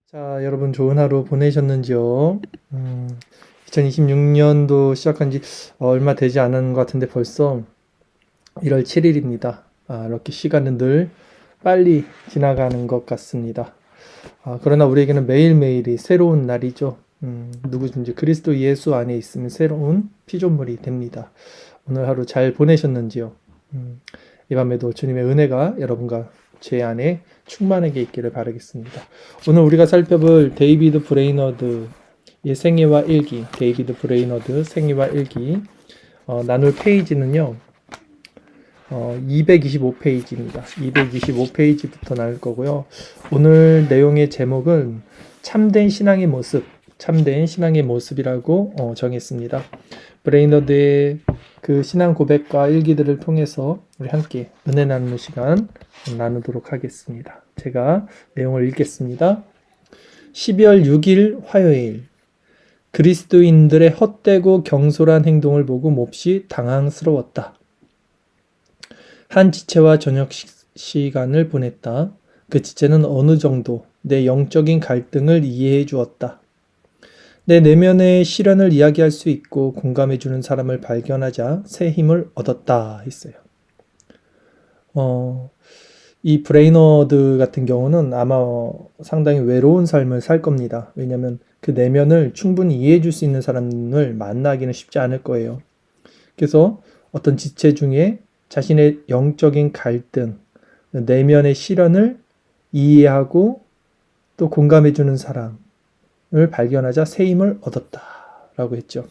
자, 여러분 좋은 하루 보내셨는지요? 2026년도 시작한 지 얼마 되지 않은 것 같은데 벌써 1월 7일입니다. 이렇게 시간은 늘 빨리 지나가는 것 같습니다. 그러나 우리에게는 매일매일이 새로운 날이죠. 누구든지 그리스도 예수 안에 있으면 새로운 피조물이 됩니다. 오늘 하루 잘 보내셨는지요? 이 밤에도 주님의 은혜가 여러분과 제 안에 충만하게 있기를 바라겠습니다. 오늘 우리가 살펴볼 데이비드 브레이너드의 생애와 일기, 데이비드 브레이너드 생애와 일기 나눌 페이지는요 225페이지입니다. 225페이지부터 나눌 거고요. 오늘 내용의 제목은 참된 신앙의 모습, 참된 신앙의 모습이라고 정했습니다. 브레이너드의 그 신앙 고백과 일기들을 통해서 우리 함께 은혜 나누는 시간 나누도록 하겠습니다. 제가 내용을 읽겠습니다. 12월 6일 화요일, 그리스도인들의 헛되고 경솔한 행동을 보고 몹시 당황스러웠다. 한 지체와 저녁 시간을 보냈다. 그 지체는 어느 정도 내 영적인 갈등을 이해해 주었다. 내 내면의 시련을 이야기할 수 있고 공감해 주는 사람을 발견하자 새 힘을 얻었다 했어요. 이 브레이너드 같은 경우는 아마 상당히 외로운 삶을 살 겁니다. 왜냐하면 그 내면을 충분히 이해해 줄 수 있는 사람을 만나기는 쉽지 않을 거예요. 그래서 어떤 지체 중에 자신의 영적인 갈등, 내면의 시련을 이해하고 또 공감해 주는 사람을 발견하자 새 힘을 얻었다라고 했죠.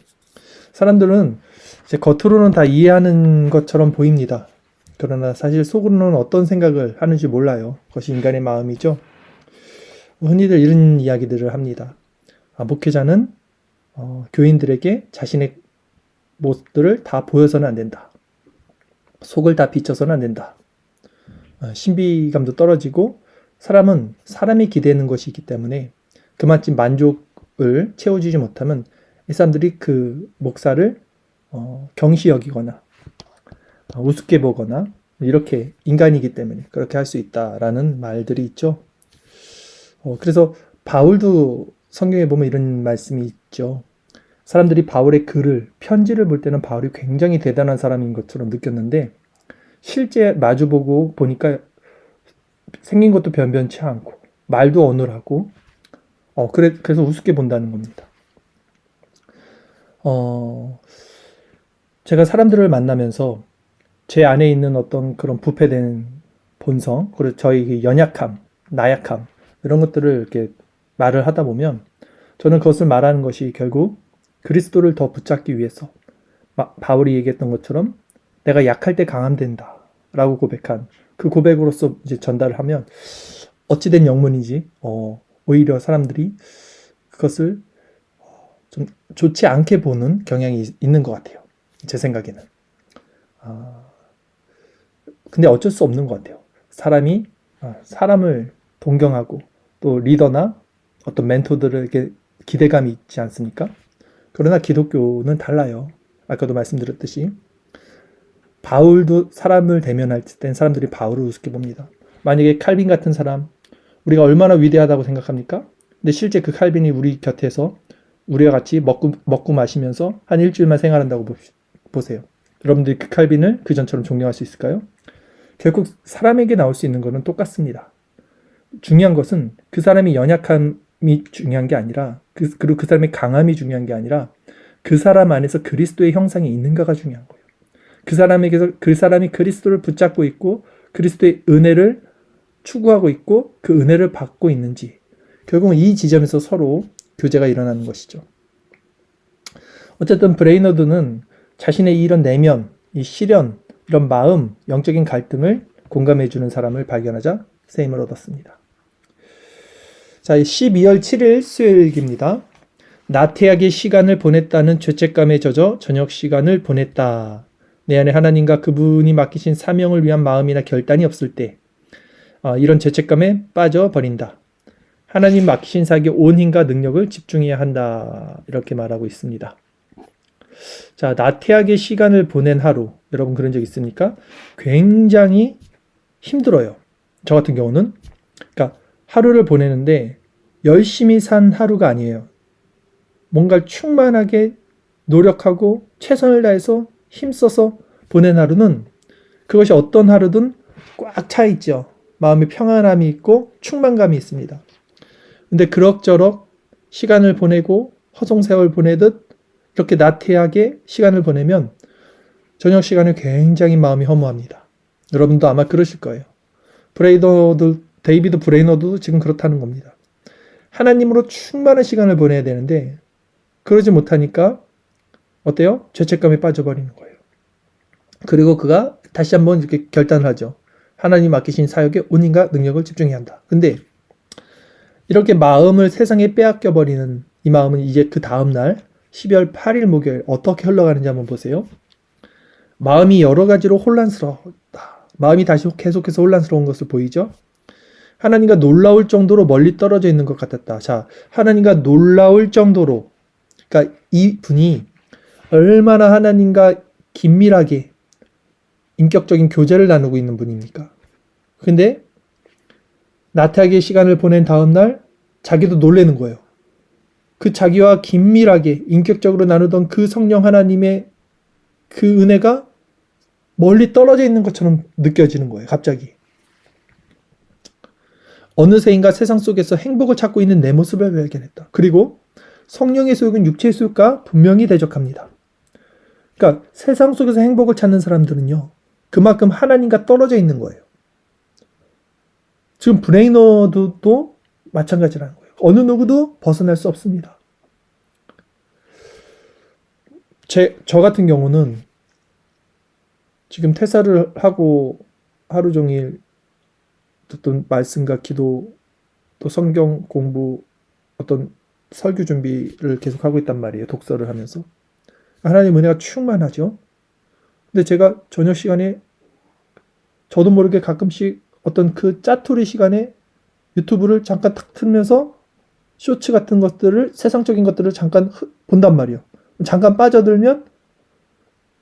사람들은 이제 겉으로는 다 이해하는 것처럼 보입니다. 그러나 사실 속으로는 어떤 생각을 하는지 몰라요. 그것이 인간의 마음이죠. 흔히들 이런 이야기들을 합니다. 목회자는 교인들에게 자신의 모습들을 다 보여서는 안 된다. 속을 다 비춰서는 안 된다. 신비감도 떨어지고 사람은 사람이 기대는 것이 있기 때문에 그만큼 만족을 채워주지 못하면 이 사람들이 그 목사를 경시 여기거나 우습게 보거나 이렇게 인간이기 때문에 그렇게 할 수 있다라는 말들이 있죠. 그래서 바울도 성경에 보면 이런 말씀이 있죠. 사람들이 바울의 글을 편지를 볼 때는 바울이 굉장히 대단한 사람인 것처럼 느꼈는데 실제 마주보고 보니까 생긴 것도 변변치 않고 말도 어눌하고 그래서 우습게 본다는 겁니다. 제가 사람들을 만나면서 제 안에 있는 어떤 그런 부패된 본성, 그리고 저희 연약함, 나약함 이런 것들을 이렇게 말을 하다 보면 저는 그것을 말하는 것이 결국 그리스도를 더 붙잡기 위해서 바울이 얘기했던 것처럼 내가 약할 때 강함 된다 라고 고백한 그 고백으로서 이제 전달을 하면 어찌된 영문인지 오히려 사람들이 그것을 좀 좋지 않게 보는 경향이 있는 것 같아요. 제 생각에는. 근데 어쩔 수 없는 것 같아요. 사람이 사람을 동경하고 또 리더나 어떤 멘토들에게 기대감이 있지 않습니까? 그러나 기독교는 달라요. 아까도 말씀드렸듯이 바울도 사람을 대면할 땐 사람들이 바울을 우습게 봅니다. 만약에 칼빈 같은 사람 우리가 얼마나 위대하다고 생각합니까? 근데 실제 그 칼빈이 우리 곁에서 우리와 같이 먹고 마시면서 한 일주일만 생활한다고 보세요. 여러분들이 그 칼빈을 그 전처럼 존경할 수 있을까요? 결국 사람에게 나올 수 있는 것은 똑같습니다. 중요한 것은 그 사람이 연약함이 중요한 게 아니라 그리고 그 사람의 강함이 중요한 게 아니라 그 사람 안에서 그리스도의 형상이 있는가가 중요한 거예요. 그 사람이 그리스도를 붙잡고 있고 그리스도의 은혜를 추구하고 있고 그 은혜를 받고 있는지 결국은 이 지점에서 서로 교제가 일어나는 것이죠. 어쨌든 브레이너드는 자신의 이런 내면, 이 시련, 이런 마음, 영적인 갈등을 공감해주는 사람을 발견하자 새 힘을 얻었습니다. 자, 12월 7일 수요일입니다. 나태하게 시간을 보냈다는 죄책감에 젖어 저녁 시간을 보냈다. 내 안에 하나님과 그분이 맡기신 사명을 위한 마음이나 결단이 없을 때 이런 죄책감에 빠져버린다. 하나님 맡기신 사역에 온 힘과 능력을 집중해야 한다. 이렇게 말하고 있습니다. 자, 나태하게 시간을 보낸 하루. 여러분 그런 적 있습니까? 굉장히 힘들어요. 저 같은 경우는. 그러니까 하루를 보내는데 열심히 산 하루가 아니에요. 뭔가 충만하게 노력하고 최선을 다해서 힘써서 보낸 하루는 그것이 어떤 하루든 꽉 차 있죠. 마음의 평안함이 있고 충만감이 있습니다. 근데 그럭저럭 시간을 보내고 허송세월 보내듯 이렇게 나태하게 시간을 보내면 저녁 시간에 굉장히 마음이 허무합니다. 여러분도 아마 그러실 거예요. 데이비드 브레이너도 지금 그렇다는 겁니다. 하나님으로 충만한 시간을 보내야 되는데 그러지 못하니까 어때요? 죄책감에 빠져버리는 거예요. 그리고 그가 다시 한번 이렇게 결단을 하죠. 하나님 맡기신 사역에 온인과 능력을 집중해야 한다. 근데 이렇게 마음을 세상에 빼앗겨 버리는 이 마음은 이제 그 다음날 12월 8일 목요일 어떻게 흘러가는지 한번 보세요. 마음이 여러 가지로 혼란스러웠다. 마음이 다시 계속해서 혼란스러운 것을 보이죠. 하나님과 놀라울 정도로 멀리 떨어져 있는 것 같았다. 자, 하나님과 놀라울 정도로, 그러니까 이 분이 얼마나 하나님과 긴밀하게 인격적인 교제를 나누고 있는 분입니까? 근데 나태하게 시간을 보낸 다음날 자기도 놀라는 거예요. 그 자기와 긴밀하게 인격적으로 나누던 그 성령 하나님의 그 은혜가 멀리 떨어져 있는 것처럼 느껴지는 거예요. 갑자기. 어느새인가 세상 속에서 행복을 찾고 있는 내 모습을 발견했다. 그리고 성령의 소욕은 육체의 소욕과 분명히 대적합니다. 그러니까 세상 속에서 행복을 찾는 사람들은요. 그만큼 하나님과 떨어져 있는 거예요. 지금 브레이너도 마찬가지라는 거예요. 어느 누구도 벗어날 수 없습니다. 저 같은 경우는 지금 퇴사를 하고 하루 종일 어떤 말씀과 기도, 또 성경 공부, 어떤 설교 준비를 계속 하고 있단 말이에요. 독서를 하면서. 하나님 은혜가 충만하죠. 근데 제가 저녁 시간에 저도 모르게 가끔씩 어떤 그 짜투리 시간에 유튜브를 잠깐 탁 틀면서 쇼츠 같은 것들을, 세상적인 것들을 잠깐 본단 말이에요. 잠깐 빠져들면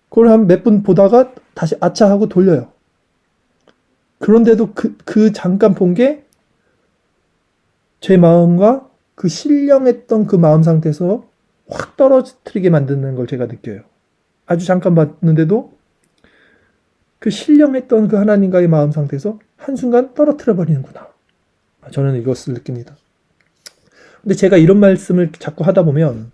그걸 한 몇 분 보다가 다시 아차 하고 돌려요. 그런데도 그 잠깐 본 게 제 마음과 그 신령했던 그 마음 상태에서 확 떨어뜨리게 만드는 걸 제가 느껴요. 아주 잠깐 봤는데도 그 신령했던 그 하나님과의 마음 상태에서 한순간 떨어뜨려 버리는구나. 저는 이것을 느낍니다. 근데 제가 이런 말씀을 자꾸 하다 보면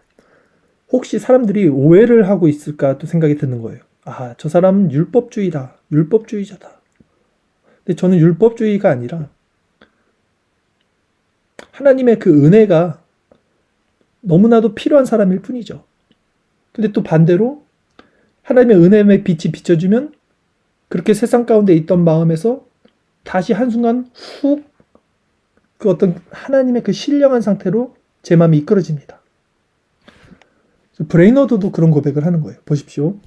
혹시 사람들이 오해를 하고 있을까 또 생각이 드는 거예요. 아, 저 사람은 율법주의다. 율법주의자다. 근데 저는 율법주의가 아니라 하나님의 그 은혜가 너무나도 필요한 사람일 뿐이죠. 근데 또 반대로 하나님의 은혜의 빛이 비춰주면 그렇게 세상 가운데 있던 마음에서 다시 한순간 훅 그 어떤 하나님의 그 신령한 상태로 제 마음이 이끌어집니다. 브레이너드도 그런 고백을 하는 거예요. 보십시오.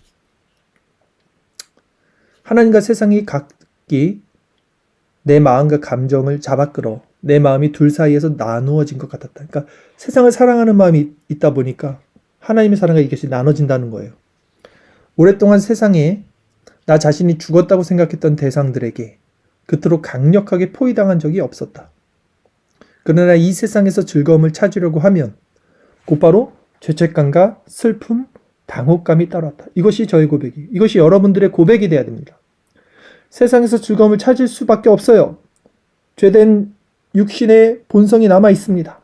하나님과 세상이 각기 내 마음과 감정을 잡아끌어 내 마음이 둘 사이에서 나누어진 것 같았다. 그러니까 세상을 사랑하는 마음이 있다 보니까 하나님의 사랑과 이것이 나눠진다는 거예요. 오랫동안 세상에 나 자신이 죽었다고 생각했던 대상들에게 그토록 강력하게 포위당한 적이 없었다. 그러나 이 세상에서 즐거움을 찾으려고 하면 곧바로 죄책감과 슬픔, 당혹감이 따랐다. 이것이 저의 고백이, 이것이 여러분들의 고백이 돼야 됩니다. 세상에서 즐거움을 찾을 수밖에 없어요. 죄된 육신의 본성이 남아 있습니다.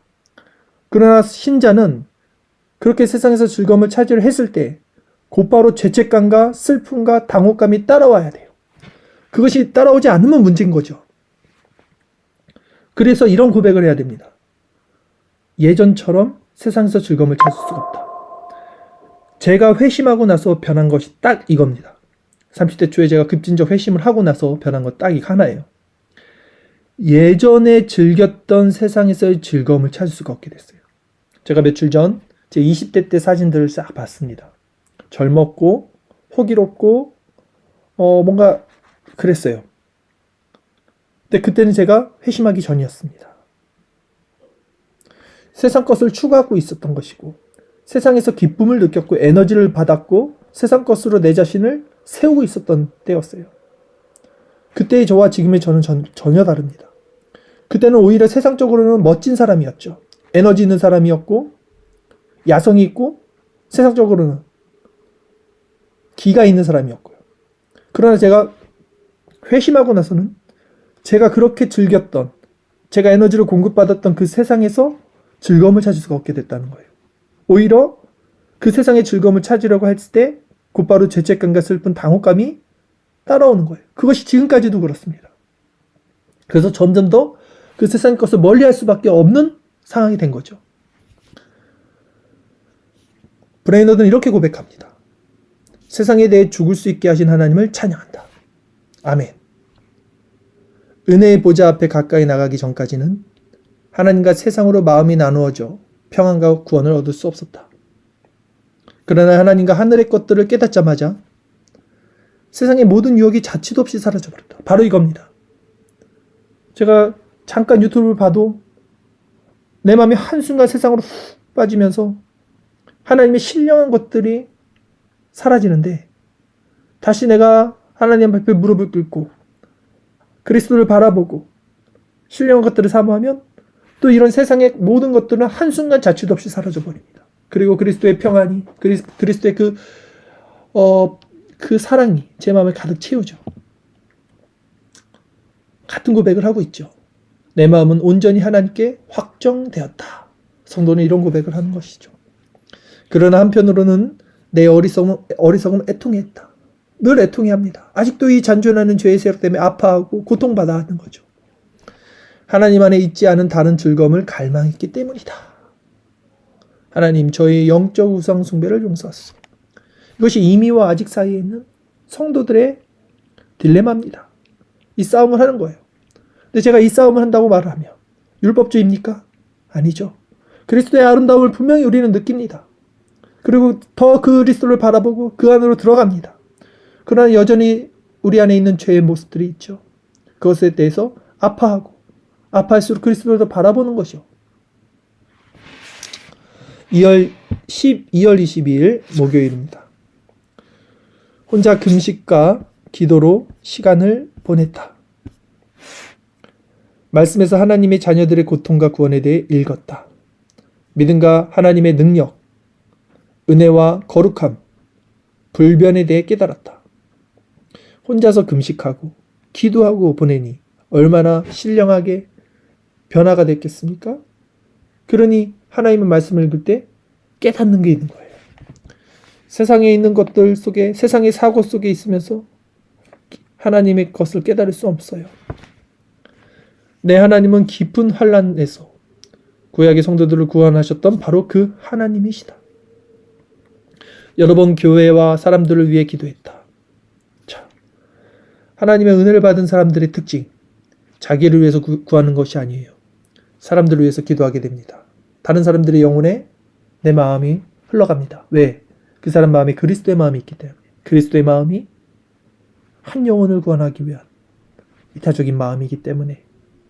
그러나 신자는 그렇게 세상에서 즐거움을 찾으려 했을 때 곧바로 죄책감과 슬픔과 당혹감이 따라와야 돼요. 그것이 따라오지 않으면 문제인 거죠. 그래서 이런 고백을 해야 됩니다. 예전처럼 세상에서 즐거움을 찾을 수가 없다. 제가 회심하고 나서 변한 것이 딱 이겁니다. 30대 초에 제가 급진적 회심을 하고 나서 변한 것 딱 이 하나예요. 예전에 즐겼던 세상에서의 즐거움을 찾을 수가 없게 됐어요. 제가 며칠 전 제 20대 때 사진들을 싹 봤습니다. 젊었고 호기롭고 뭔가 그랬어요. 근데 그때는 제가 회심하기 전이었습니다. 세상 것을 추구하고 있었던 것이고 세상에서 기쁨을 느꼈고 에너지를 받았고 세상 것으로 내 자신을 세우고 있었던 때였어요. 그때의 저와 지금의 저는 전혀 다릅니다. 그때는 오히려 세상적으로는 멋진 사람이었죠. 에너지 있는 사람이었고 야성이 있고 세상적으로는 기가 있는 사람이었고요. 그러나 제가 회심하고 나서는 제가 그렇게 즐겼던, 제가 에너지를 공급받았던 그 세상에서 즐거움을 찾을 수가 없게 됐다는 거예요. 오히려 그 세상의 즐거움을 찾으려고 했을 때 곧바로 죄책감과 슬픈 당혹감이 따라오는 거예요. 그것이 지금까지도 그렇습니다. 그래서 점점 더 그 세상의 것을 멀리할 수밖에 없는 상황이 된 거죠. 브레이너드는 이렇게 고백합니다. 세상에 대해 죽을 수 있게 하신 하나님을 찬양한다. 아멘. 은혜의 보좌 앞에 가까이 나가기 전까지는 하나님과 세상으로 마음이 나누어져 평안과 구원을 얻을 수 없었다. 그러나 하나님과 하늘의 것들을 깨닫자마자 세상의 모든 유혹이 자취도 없이 사라져버렸다. 바로 이겁니다. 제가 잠깐 유튜브를 봐도 내 마음이 한순간 세상으로 훅 빠지면서 하나님의 신령한 것들이 사라지는데 다시 내가 하나님 앞에 무릎을 꿇고 그리스도를 바라보고 신령한 것들을 사모하면 또 이런 세상의 모든 것들은 한순간 자취도 없이 사라져버립니다. 그리고 그리스도의 평안이, 그리스도의 그 사랑이 제 마음을 가득 채우죠. 같은 고백을 하고 있죠. 내 마음은 온전히 하나님께 확정되었다. 성도는 이런 고백을 하는 것이죠. 그러나 한편으로는 내 어리석음을 애통해했다. 늘 애통해합니다. 아직도 이 잔존하는 죄의 세력 때문에 아파하고 고통받아 하는 거죠. 하나님 안에 있지 않은 다른 즐거움을 갈망했기 때문이다. 하나님, 저희 영적 우상 숭배를 용서하소서. 이것이 이미와 아직 사이에 있는 성도들의 딜레마입니다. 이 싸움을 하는 거예요. 근데 제가 이 싸움을 한다고 말을 하면 율법주의입니까? 아니죠. 그리스도의 아름다움을 분명히 우리는 느낍니다. 그리고 더 그리스도를 바라보고 그 안으로 들어갑니다. 그러나 여전히 우리 안에 있는 죄의 모습들이 있죠. 그것에 대해서 아파하고 아파할수록 그리스도를 더 바라보는 것이요. 2월 22일 목요일입니다. 혼자 금식과 기도로 시간을 보냈다. 말씀에서 하나님의 자녀들의 고통과 구원에 대해 읽었다. 믿음과 하나님의 능력, 은혜와 거룩함, 불변에 대해 깨달았다. 혼자서 금식하고 기도하고 보내니 얼마나 신령하게 변화가 됐겠습니까? 그러니 하나님의 말씀을 읽을 때 깨닫는 게 있는 거예요. 세상에 있는 것들 속에, 세상의 사고 속에 있으면서 하나님의 것을 깨달을 수 없어요. 내 하나님은 깊은 환난에서 구약의 성도들을 구원하셨던 바로 그 하나님이시다. 여러 번 교회와 사람들을 위해 기도했다. 자, 하나님의 은혜를 받은 사람들의 특징, 자기를 위해서 구하는 것이 아니에요. 사람들을 위해서 기도하게 됩니다. 다른 사람들의 영혼에 내 마음이 흘러갑니다. 왜? 그 사람 마음에 그리스도의 마음이 있기 때문에. 그리스도의 마음이 한 영혼을 구원하기 위한 이타적인 마음이기 때문에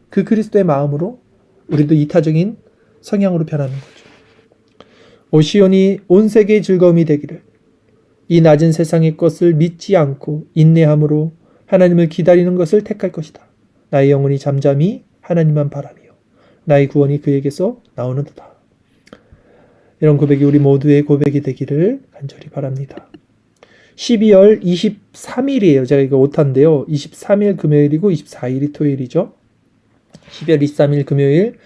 그 그리스도의 마음으로 우리도 이타적인 성향으로 변하는 거죠. 오시온이 온 세계의 즐거움이 되기를. 이 낮은 세상의 것을 믿지 않고 인내함으로 하나님을 기다리는 것을 택할 것이다. 나의 영혼이 잠잠히 하나님만 바라며 나의 구원이 그에게서 나오는도다. 이런 고백이 우리 모두의 고백이 되기를 간절히 바랍니다. 12월 23일이에요. 제가 이거 오타인데요. 23일 금요일이고 24일이 토요일이죠. 12월 23일 금요일,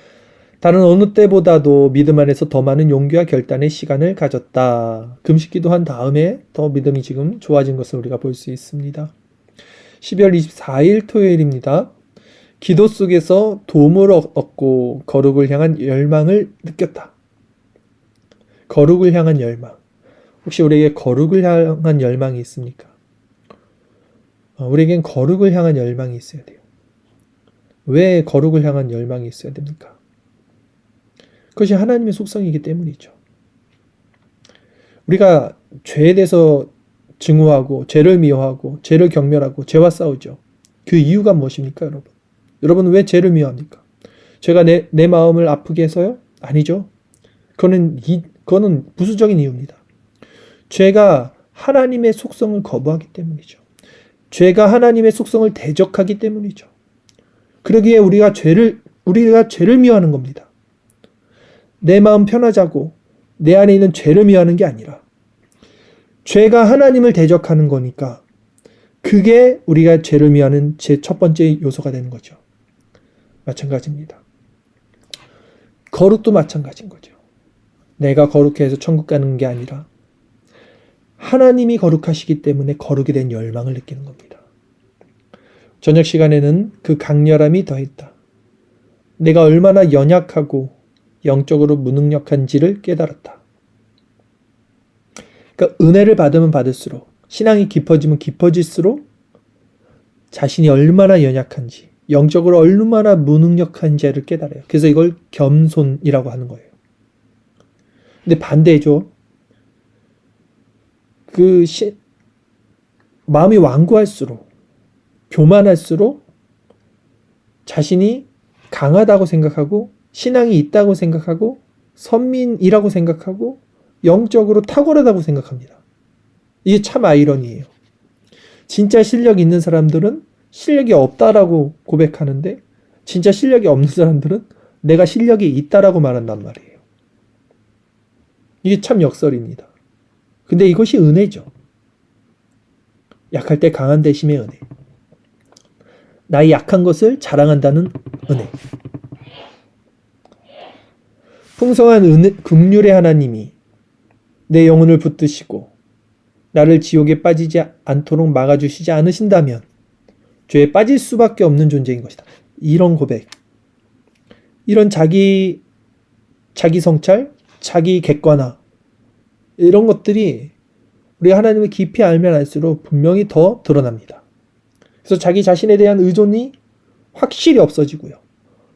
다른 어느 때보다도 믿음 안에서 더 많은 용기와 결단의 시간을 가졌다. 금식기도 한 다음에 더 믿음이 지금 좋아진 것을 우리가 볼 수 있습니다. 12월 24일 토요일입니다. 기도 속에서 도움을 얻고 거룩을 향한 열망을 느꼈다. 거룩을 향한 열망. 혹시 우리에게 거룩을 향한 열망이 있습니까? 우리에겐 거룩을 향한 열망이 있어야 돼요. 왜 거룩을 향한 열망이 있어야 됩니까? 그것이 하나님의 속성이기 때문이죠. 우리가 죄에 대해서 증오하고 죄를 미워하고 죄를 경멸하고 죄와 싸우죠. 그 이유가 무엇입니까, 여러분? 여러분 왜 죄를 미워합니까? 죄가 내 마음을 아프게 해서요? 아니죠. 그거는 부수적인 이유입니다. 죄가 하나님의 속성을 거부하기 때문이죠. 죄가 하나님의 속성을 대적하기 때문이죠. 그러기에 우리가 죄를 우리가 죄를 미워하는 겁니다. 내 마음 편하자고 내 안에 있는 죄를 미워하는 게 아니라 죄가 하나님을 대적하는 거니까 그게 우리가 죄를 미워하는 제 첫 번째 요소가 되는 거죠. 마찬가지입니다. 거룩도 마찬가지인 거죠. 내가 거룩해서 천국 가는 게 아니라 하나님이 거룩하시기 때문에 거룩에 대한 열망을 느끼는 겁니다. 저녁 시간에는 그 강렬함이 더했다. 내가 얼마나 연약하고 영적으로 무능력한지를 깨달았다. 그러니까 은혜를 받으면 받을수록, 신앙이 깊어지면 깊어질수록 자신이 얼마나 연약한지, 영적으로 얼마나 무능력한지를 깨달아요. 그래서 이걸 겸손이라고 하는 거예요. 근데 반대죠. 마음이 완고할수록, 교만할수록 자신이 강하다고 생각하고 신앙이 있다고 생각하고 선민이라고 생각하고 영적으로 탁월하다고 생각합니다. 이게 참 아이러니예요. 진짜 실력이 있는 사람들은 실력이 없다라고 고백하는데 진짜 실력이 없는 사람들은 내가 실력이 있다라고 말한단 말이에요. 이게 참 역설입니다. 근데 이것이 은혜죠. 약할 때 강한 대심의 은혜. 나의 약한 것을 자랑한다는 은혜. 풍성한 긍휼의 하나님이 내 영혼을 붙드시고 나를 지옥에 빠지지 않도록 막아주시지 않으신다면 죄에 빠질 수밖에 없는 존재인 것이다. 이런 고백, 이런 자기 성찰, 자기 객관화, 이런 것들이 우리가 하나님을 깊이 알면 알수록 분명히 더 드러납니다. 그래서 자기 자신에 대한 의존이 확실히 없어지고요.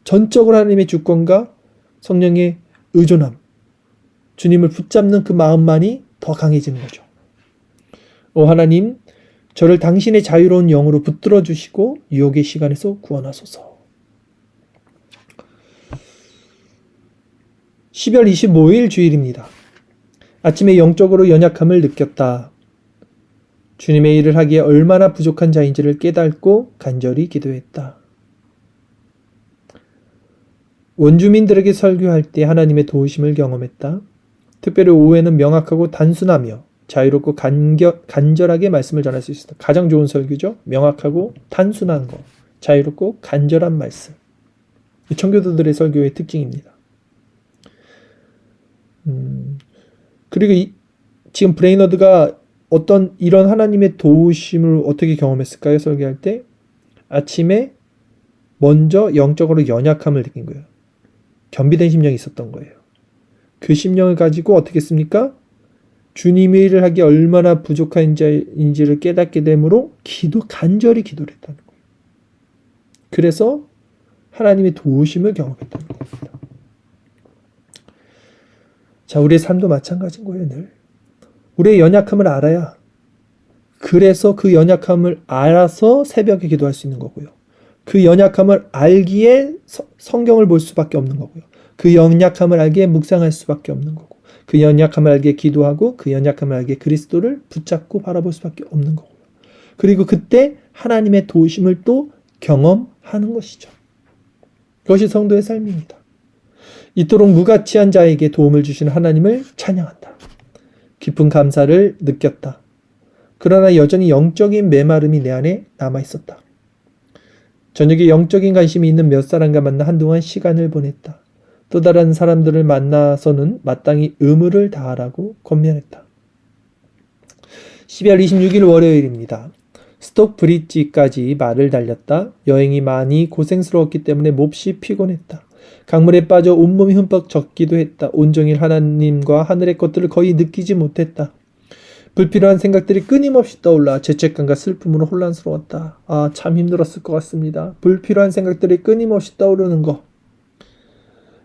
전적으로 하나님의 주권과 성령의 의존함, 주님을 붙잡는 그 마음만이 더 강해지는 거죠. 하나님, 저를 당신의 자유로운 영으로 붙들어 주시고 유혹의 시간에서 구원하소서. 12월 25일 주일입니다. 아침에 영적으로 연약함을 느꼈다. 주님의 일을 하기에 얼마나 부족한 자인지를 깨닫고 간절히 기도했다. 원주민들에게 설교할 때 하나님의 도우심을 경험했다. 특별히 오후에는 명확하고 단순하며 자유롭고 간절하게 말씀을 전할 수 있었다. 가장 좋은 설교죠. 명확하고 단순한 거, 자유롭고 간절한 말씀. 청교도들의 설교의 특징입니다. 그리고 지금 브레이너드가 어떤 이런 하나님의 도우심을 어떻게 경험했을까요? 설교할 때 아침에 먼저 영적으로 연약함을 느낀 거예요. 겸비된 심령이 있었던 거예요. 그 심령을 가지고 어떻게 했습니까? 주님의 일을 하기 얼마나 부족한지를 깨닫게 되므로 간절히 기도를 했다는 거예요. 그래서 하나님의 도우심을 경험했다는 겁니다. 자, 우리의 삶도 마찬가지인 거예요, 늘. 우리의 연약함을 알아야, 그래서 그 연약함을 알아서 새벽에 기도할 수 있는 거고요. 그 연약함을 알기에 성경을 볼 수밖에 없는 거고요. 그 연약함을 알기에 묵상할 수밖에 없는 거고, 그 연약함을 알기에 기도하고, 그 연약함을 알기에 그리스도를 붙잡고 바라볼 수밖에 없는 거고요. 그리고 그때 하나님의 도우심을 또 경험하는 것이죠. 그것이 성도의 삶입니다. 이토록 무가치한 자에게 도움을 주시는 하나님을 찬양한다. 깊은 감사를 느꼈다. 그러나 여전히 영적인 메마름이 내 안에 남아있었다. 저녁에 영적인 관심이 있는 몇 사람과 만나 한동안 시간을 보냈다. 또 다른 사람들을 만나서는 마땅히 의무를 다하라고 권면했다. 12월 26일 월요일입니다. 스톡브리지까지 말을 달렸다. 여행이 많이 고생스러웠기 때문에 몹시 피곤했다. 강물에 빠져 온몸이 흠뻑 젖기도 했다. 온종일 하나님과 하늘의 것들을 거의 느끼지 못했다. 불필요한 생각들이 끊임없이 떠올라 죄책감과 슬픔으로 혼란스러웠다. 참 힘들었을 것 같습니다. 불필요한 생각들이 끊임없이 떠오르는 거.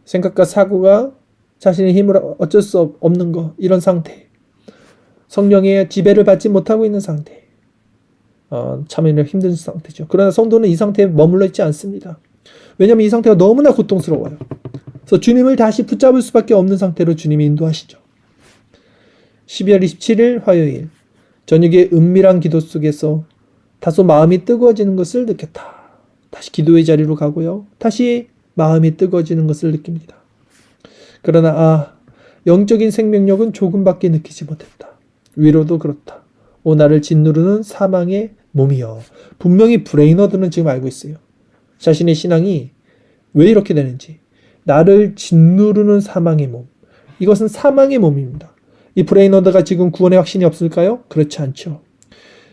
생각과 사고가 자신의 힘으로 어쩔 수 없는 거. 이런 상태. 성령의 지배를 받지 못하고 있는 상태. 참 힘든 상태죠. 그러나 성도는 이 상태에 머물러 있지 않습니다. 왜냐하면 이 상태가 너무나 고통스러워요. 그래서 주님을 다시 붙잡을 수밖에 없는 상태로 주님이 인도하시죠. 12월 27일 화요일 저녁에 은밀한 기도 속에서 다소 마음이 뜨거워지는 것을 느꼈다. 다시 기도의 자리로 가고요. 다시 마음이 뜨거워지는 것을 느낍니다. 그러나 영적인 생명력은 조금밖에 느끼지 못했다. 위로도 그렇다. 나를 짓누르는 사망의 몸이여. 분명히 브레이너드는 지금 알고 있어요. 자신의 신앙이 왜 이렇게 되는지. 나를 짓누르는 사망의 몸. 이것은 사망의 몸입니다. 이 브레이너드가 지금 구원의 확신이 없을까요? 그렇지 않죠.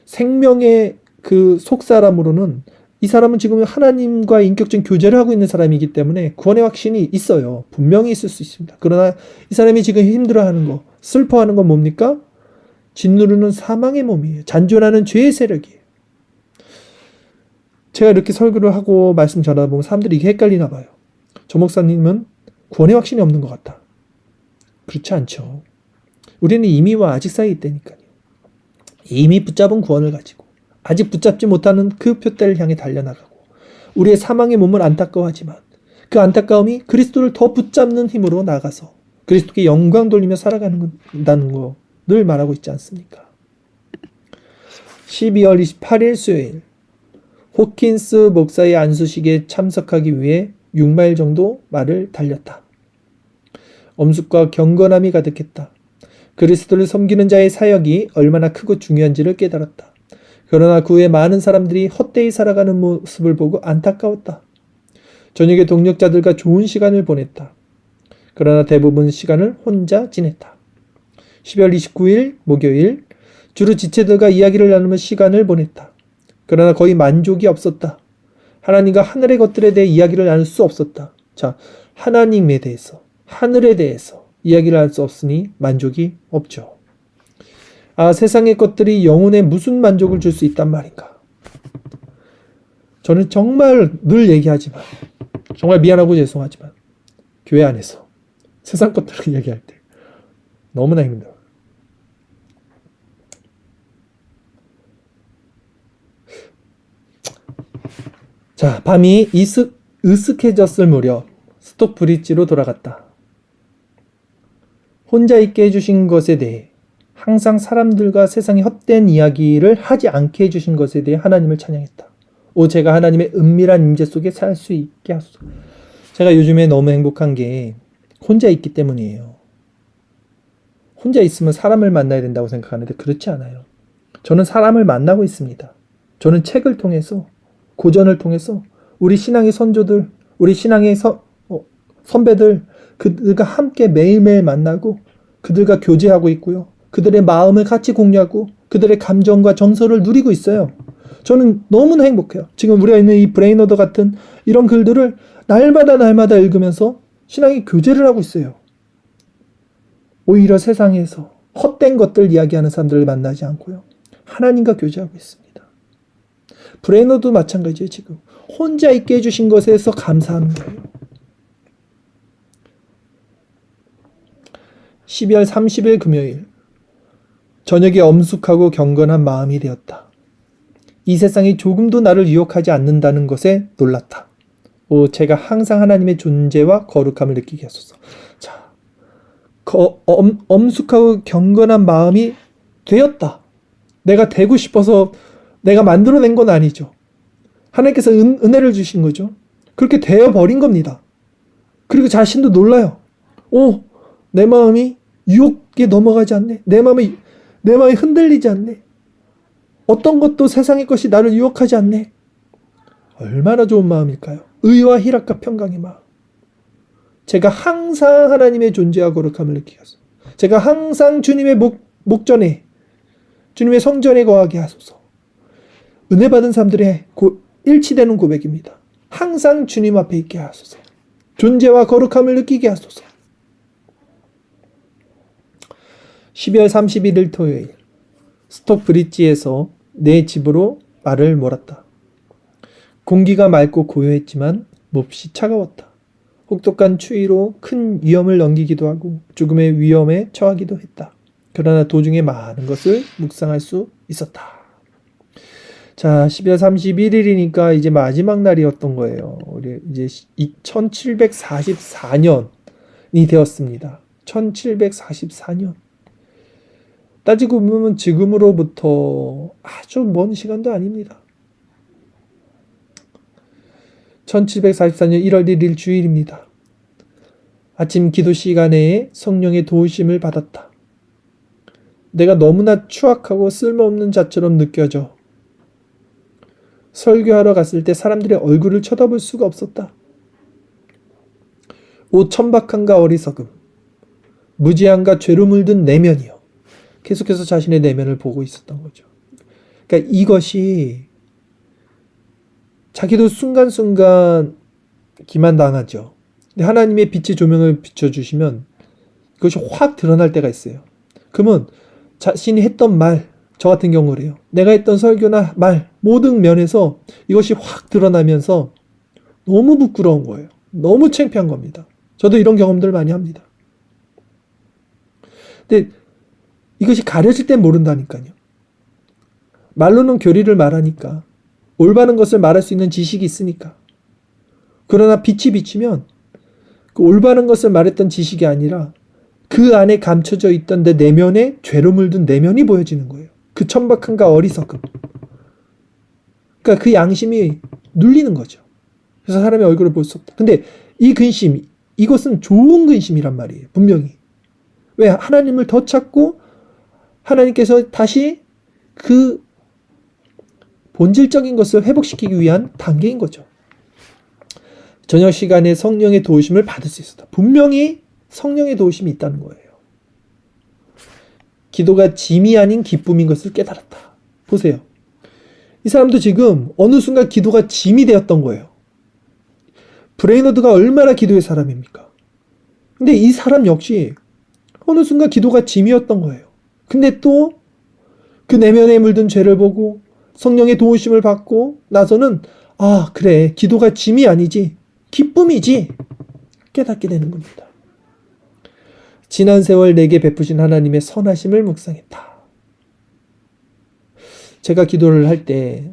생명의 그 속사람으로는 이 사람은 지금 하나님과 인격적인 교제를 하고 있는 사람이기 때문에 구원의 확신이 있어요. 분명히 있을 수 있습니다. 그러나 이 사람이 지금 힘들어하는 거, 슬퍼하는 건 뭡니까? 짓누르는 사망의 몸이에요. 잔존하는 죄의 세력이에요. 제가 이렇게 설교를 하고 말씀 전하다 보면 사람들이 이게 헷갈리나 봐요. 조 목사님은 구원의 확신이 없는 것 같다. 그렇지 않죠. 우리는 이미와 아직 사이에 있다니까요. 이미 붙잡은 구원을 가지고 아직 붙잡지 못하는 그 표대를 향해 달려나가고 우리의 사망의 몸을 안타까워하지만 그 안타까움이 그리스도를 더 붙잡는 힘으로 나가서 그리스도께 영광 돌리며 살아가는 거 늘 말하고 있지 않습니까? 12월 28일 수요일 호킨스 목사의 안수식에 참석하기 위해 6마일 정도 말을 달렸다. 엄숙과 경건함이 가득했다. 그리스도를 섬기는 자의 사역이 얼마나 크고 중요한지를 깨달았다. 그러나 그 후에 많은 사람들이 헛되이 살아가는 모습을 보고 안타까웠다. 저녁에 동력자들과 좋은 시간을 보냈다. 그러나 대부분 시간을 혼자 지냈다. 12월 29일 목요일 주로 지체들과 이야기를 나누며 시간을 보냈다. 그러나 거의 만족이 없었다. 하나님과 하늘의 것들에 대해 이야기를 나눌 수 없었다. 자, 하나님에 대해서, 하늘에 대해서 이야기를 할 수 없으니 만족이 없죠. 세상의 것들이 영혼에 무슨 만족을 줄 수 있단 말인가? 저는 정말 늘 얘기하지만, 정말 미안하고 죄송하지만, 교회 안에서 세상 것들을 얘기할 때 너무나 힘들어요. 자, 밤이 으슥해졌을 무렵 스톡브리지로 돌아갔다. 혼자 있게 해주신 것에 대해 항상 사람들과 세상의 헛된 이야기를 하지 않게 해주신 것에 대해 하나님을 찬양했다. 제가 하나님의 은밀한 임재 속에 살 수 있게 하소서. 제가 요즘에 너무 행복한 게 혼자 있기 때문이에요. 혼자 있으면 사람을 만나야 된다고 생각하는데 그렇지 않아요. 저는 사람을 만나고 있습니다. 저는 책을 통해서, 고전을 통해서 우리 신앙의 선조들, 우리 신앙의 선배들, 그들과 함께 매일매일 만나고 그들과 교제하고 있고요. 그들의 마음을 같이 공유하고 그들의 감정과 정서를 누리고 있어요. 저는 너무나 행복해요. 지금 우리가 있는 이 브레인어더 같은 이런 글들을 날마다 읽으면서 신앙의 교제를 하고 있어요. 오히려 세상에서 헛된 것들 이야기하는 사람들을 만나지 않고요. 하나님과 교제하고 있습니다. 브레인어도 마찬가지예요. 지금 혼자 있게 해주신 것에서 감사하는 거예요. 12월 30일 금요일 저녁에 엄숙하고 경건한 마음이 되었다. 이 세상이 조금도 나를 유혹하지 않는다는 것에 놀랐다. 제가 항상 하나님의 존재와 거룩함을 느끼게 하소서. 자, 엄숙하고 경건한 마음이 되었다. 내가 되고 싶어서 내가 만들어낸 건 아니죠. 하나님께서 은혜를 주신 거죠. 그렇게 되어버린 겁니다. 그리고 자신도 놀라요. 내 마음이 유혹에 넘어가지 않네. 내 마음이 흔들리지 않네. 어떤 것도 세상의 것이 나를 유혹하지 않네. 얼마나 좋은 마음일까요? 의와 희락과 평강의 마음. 제가 항상 하나님의 존재와 거룩함을 느끼게 하소서. 제가 항상 주님의 목전에, 주님의 성전에 거하게 하소서. 은혜 받은 사람들의 일치되는 고백입니다. 항상 주님 앞에 있게 하소서. 존재와 거룩함을 느끼게 하소서. 12월 31일 토요일 스톡브리지에서 내 집으로 말을 몰았다. 공기가 맑고 고요했지만 몹시 차가웠다. 혹독한 추위로 큰 위험을 넘기기도 하고 죽음의 위험에 처하기도 했다. 그러나 도중에 많은 것을 묵상할 수 있었다. 자, 12월 31일이니까 이제 마지막 날이었던 거예요. 우리 이제 1744년이 되었습니다. 1744년. 따지고 보면 지금으로부터 아주 먼 시간도 아닙니다. 1744년 1월 1일 주일입니다. 아침 기도 시간에 성령의 도우심을 받았다. 내가 너무나 추악하고 쓸모없는 자처럼 느껴져. 설교하러 갔을 때 사람들의 얼굴을 쳐다볼 수가 없었다. 오 천박함과 어리석음, 무지함과 죄로 물든 내면이요. 계속해서 자신의 내면을 보고 있었던 거죠. 그러니까 이것이 자기도 순간순간 기만당하죠. 근데 하나님의 빛의 조명을 비춰주시면 그것이 확 드러날 때가 있어요. 그러면 자신이 했던 말, 저 같은 경우래요. 내가 했던 설교나 말, 모든 면에서 이것이 확 드러나면서 너무 부끄러운 거예요. 너무 창피한 겁니다. 저도 이런 경험들을 많이 합니다. 근데 이것이 가려질 땐 모른다니까요. 말로는 교리를 말하니까, 올바른 것을 말할 수 있는 지식이 있으니까. 그러나 빛이 비치면 그 올바른 것을 말했던 지식이 아니라 그 안에 감춰져 있던 내 내면에 죄로 물든 내면이 보여지는 거예요. 그 천박함과 어리석음. 그러니까 그 양심이 눌리는 거죠. 그래서 사람의 얼굴을 볼 수 없다. 근데 이 근심, 이것은 좋은 근심이란 말이에요. 분명히. 왜? 하나님을 더 찾고 하나님께서 다시 그 본질적인 것을 회복시키기 위한 단계인 거죠. 저녁 시간에 성령의 도우심을 받을 수 있었다. 분명히 성령의 도우심이 있다는 거예요. 기도가 짐이 아닌 기쁨인 것을 깨달았다. 보세요. 이 사람도 지금 어느 순간 기도가 짐이 되었던 거예요. 브레이너드가 얼마나 기도의 사람입니까? 근데 이 사람 역시 어느 순간 기도가 짐이었던 거예요. 근데 또 그 내면에 물든 죄를 보고 성령의 도우심을 받고 나서는 아 그래 기도가 짐이 아니지 기쁨이지 깨닫게 되는 겁니다. 지난 세월 내게 베푸신 하나님의 선하심을 묵상했다. 제가 기도를 할 때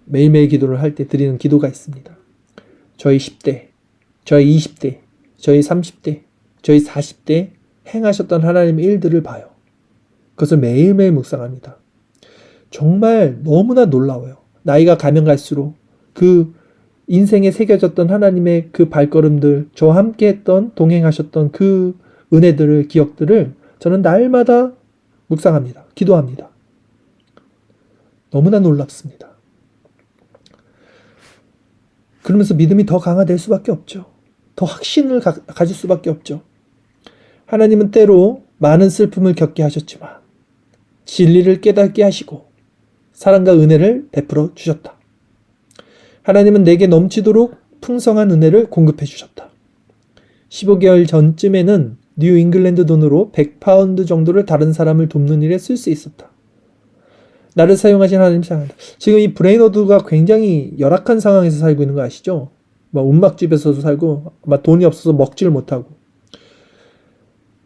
매일매일 기도를 할 때 드리는 기도가 있습니다. 저희 10대, 저희 20대, 저희 30대, 저희 40대 행하셨던 하나님의 일들을 봐요. 그것을 매일매일 묵상합니다. 정말 너무나 놀라워요. 나이가 가면 갈수록 그 인생에 새겨졌던 하나님의 그 발걸음들, 저와 함께 했던, 동행하셨던 그 은혜들을, 기억들을 저는 날마다 묵상합니다. 기도합니다. 너무나 놀랍습니다. 그러면서 믿음이 더 강화될 수밖에 없죠. 더 확신을 가질 수밖에 없죠. 하나님은 때로 많은 슬픔을 겪게 하셨지만 진리를 깨닫게 하시고 사랑과 은혜를 베풀어 주셨다. 하나님은 내게 넘치도록 풍성한 은혜를 공급해 주셨다. 15개월 전쯤에는 뉴 잉글랜드 돈으로 100파운드 정도를 다른 사람을 돕는 일에 쓸 수 있었다. 나를 사용하신 하나님 사랑한다. 지금 이 브레이너드가 굉장히 열악한 상황에서 살고 있는 거 아시죠? 막 운막집에서도 살고 막 돈이 없어서 먹지를 못하고.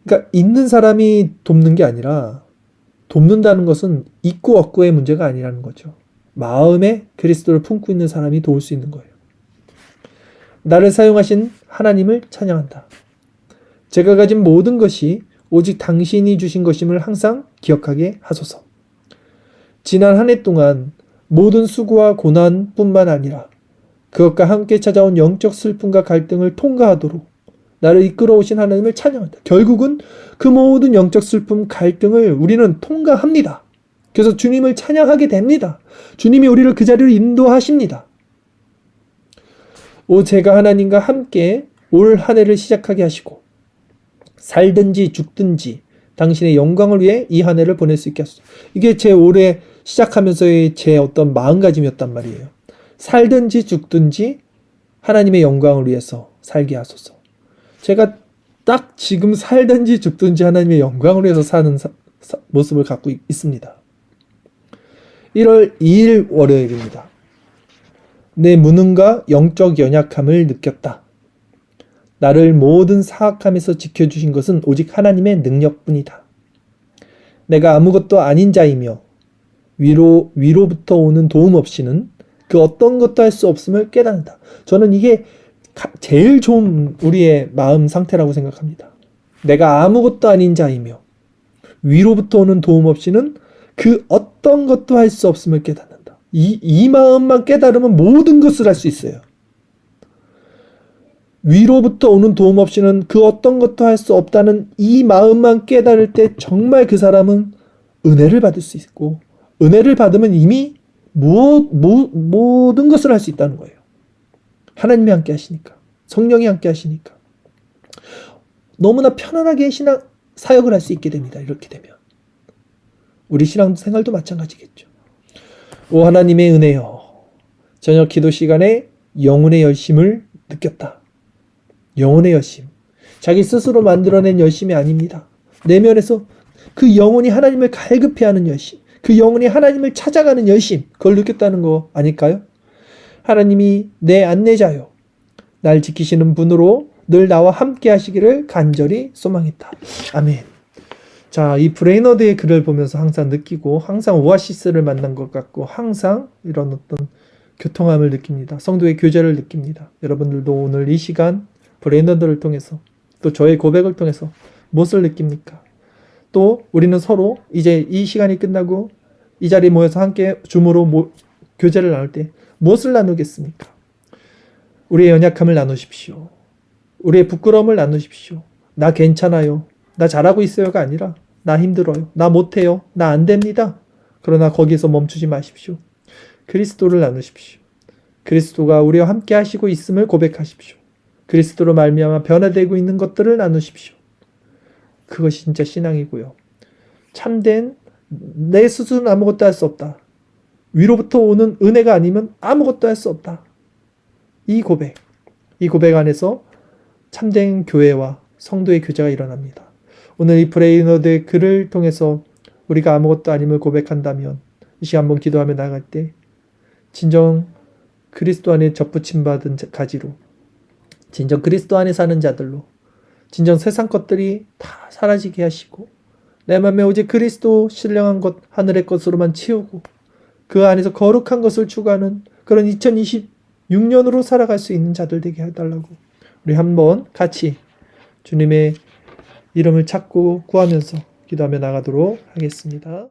그러니까 있는 사람이 돕는 게 아니라 돕는다는 것은 있고 없고의 문제가 아니라는 거죠. 마음에 그리스도를 품고 있는 사람이 도울 수 있는 거예요. 나를 사용하신 하나님을 찬양한다. 제가 가진 모든 것이 오직 당신이 주신 것임을 항상 기억하게 하소서. 지난 한 해 동안 모든 수고와 고난뿐만 아니라 그것과 함께 찾아온 영적 슬픔과 갈등을 통과하도록 나를 이끌어 오신 하나님을 찬양한다. 결국은 그 모든 영적 슬픔, 갈등을 우리는 통과합니다. 그래서 주님을 찬양하게 됩니다. 주님이 우리를 그 자리로 인도하십니다. 오 제가 하나님과 함께 올 한 해를 시작하게 하시고 살든지 죽든지 당신의 영광을 위해 이 한 해를 보낼 수 있게 하소서. 이게 제 올해 시작하면서의 제 어떤 마음가짐이었단 말이에요. 살든지 죽든지 하나님의 영광을 위해서 살게 하소서. 제가 딱 지금 살든지 죽든지 하나님의 영광을 위해서 사는 모습을 갖고 있습니다. 1월 2일 월요일입니다. 내 무능과 영적 연약함을 느꼈다. 나를 모든 사악함에서 지켜주신 것은 오직 하나님의 능력뿐이다. 내가 아무것도 아닌 자이며 위로부터 오는 도움 없이는 그 어떤 것도 할 수 없음을 깨닫는다. 저는 이게 제일 좋은 우리의 마음 상태라고 생각합니다. 내가 아무것도 아닌 자이며 위로부터 오는 도움 없이는 그 어떤 것도 할 수 없음을 깨닫는다. 이 마음만 깨달으면 모든 것을 할 수 있어요. 위로부터 오는 도움 없이는 그 어떤 것도 할 수 없다는 이 마음만 깨달을 때 정말 그 사람은 은혜를 받을 수 있고, 은혜를 받으면 이미 모든 것을 할 수 있다는 거예요. 하나님이 함께 하시니까, 성령이 함께 하시니까 너무나 편안하게 신앙 사역을 할 수 있게 됩니다. 이렇게 되면 우리 신앙생활도 마찬가지겠죠. 오 하나님의 은혜여, 저녁 기도 시간에 영혼의 열심을 느꼈다. 영혼의 열심, 자기 스스로 만들어낸 열심이 아닙니다. 내면에서 그 영혼이 하나님을 갈급해하는 열심, 그 영혼이 하나님을 찾아가는 열심, 그걸 느꼈다는 거 아닐까요? 하나님이 내 안내자요, 날 지키시는 분으로 늘 나와 함께 하시기를 간절히 소망했다. 아멘. 자, 이 브레이너드의 글을 보면서 항상 느끼고, 항상 오아시스를 만난 것 같고, 항상 이런 어떤 교통함을 느낍니다. 성도의 교제를 느낍니다. 여러분들도 오늘 이 시간 브레이너드를 통해서, 또 저의 고백을 통해서 무엇을 느낍니까? 또 우리는 서로 이제 이 시간이 끝나고 이 자리에 모여서 함께 줌으로 교제를 나눌 때 무엇을 나누겠습니까? 우리의 연약함을 나누십시오. 우리의 부끄러움을 나누십시오. 나 괜찮아요, 나 잘하고 있어요가 아니라 나 힘들어요, 나 못해요, 나 안 됩니다. 그러나 거기서 멈추지 마십시오. 그리스도를 나누십시오. 그리스도가 우리와 함께 하시고 있음을 고백하십시오. 그리스도로 말미암아 변화되고 있는 것들을 나누십시오. 그것이 진짜 신앙이고요. 참된 내 스스로는 아무것도 할 수 없다, 위로부터 오는 은혜가 아니면 아무것도 할 수 없다, 이 고백 안에서 참된 교회와 성도의 교제가 일어납니다. 오늘 이 브레이너드의 글을 통해서 우리가 아무것도 아님을 고백한다면, 이 시간 한번 기도하며 나아갈 때 진정 그리스도 안에 접붙임 받은 가지로, 진정 그리스도 안에 사는 자들로, 진정 세상 것들이 다 사라지게 하시고 내 맘에 오직 그리스도 신령한 것, 하늘의 것으로만 채우고 그 안에서 거룩한 것을 추구하는 그런 2026년으로 살아갈 수 있는 자들 되게 해달라고, 우리 한번 같이 주님의 이름을 찾고 구하면서 기도하며 나가도록 하겠습니다.